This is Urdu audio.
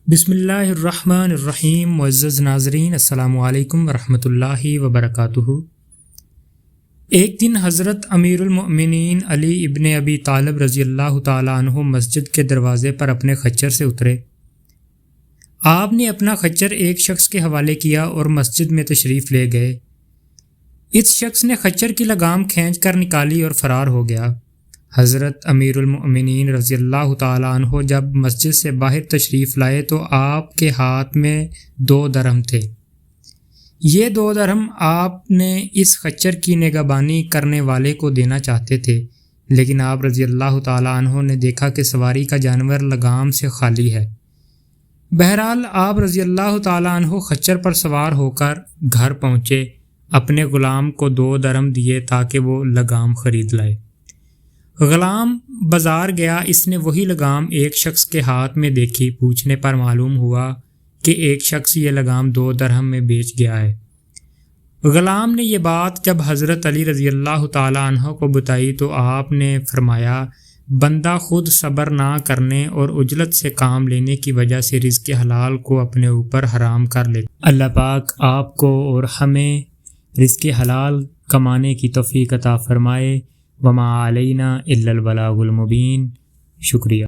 بسم اللہ الرحمن الرحیم. معزز ناظرین، السلام علیکم ورحمۃ اللہ وبرکاتہ. ایک دن حضرت امیر المؤمنین علی ابن ابی طالب رضی اللہ تعالیٰ عنہ مسجد کے دروازے پر اپنے خچر سے اترے. آپ نے اپنا خچر ایک شخص کے حوالے کیا اور مسجد میں تشریف لے گئے. اس شخص نے خچر کی لگام کھینچ کر نکالی اور فرار ہو گیا. حضرت امیر المؤمنین رضی اللہ تعالیٰ عنہ جب مسجد سے باہر تشریف لائے تو آپ کے ہاتھ میں 2 درہم تھے. یہ 2 درہم آپ نے اس خچر کی نگہبانی کرنے والے کو دینا چاہتے تھے، لیکن آپ رضی اللہ تعالیٰ عنہ نے دیکھا کہ سواری کا جانور لگام سے خالی ہے. بہرحال آپ رضی اللہ تعالیٰ عنہ خچر پر سوار ہو کر گھر پہنچے، اپنے غلام کو 2 درہم دیے تاکہ وہ لگام خرید لائے. غلام بازار گیا. اس نے وہی لگام ایک شخص کے ہاتھ میں دیکھی. پوچھنے پر معلوم ہوا کہ ایک شخص یہ لگام 2 درہم میں بیچ گیا ہے. غلام نے یہ بات جب حضرت علی رضی اللہ تعالیٰ عنہ کو بتائی تو آپ نے فرمایا، بندہ خود صبر نہ کرنے اور عجلت سے کام لینے کی وجہ سے رزق حلال کو اپنے اوپر حرام کر لے. اللہ پاک آپ کو اور ہمیں رزق حلال کمانے کی توفیق عطا فرمائے. وما علینا الا البلاغ المبین. شکریہ.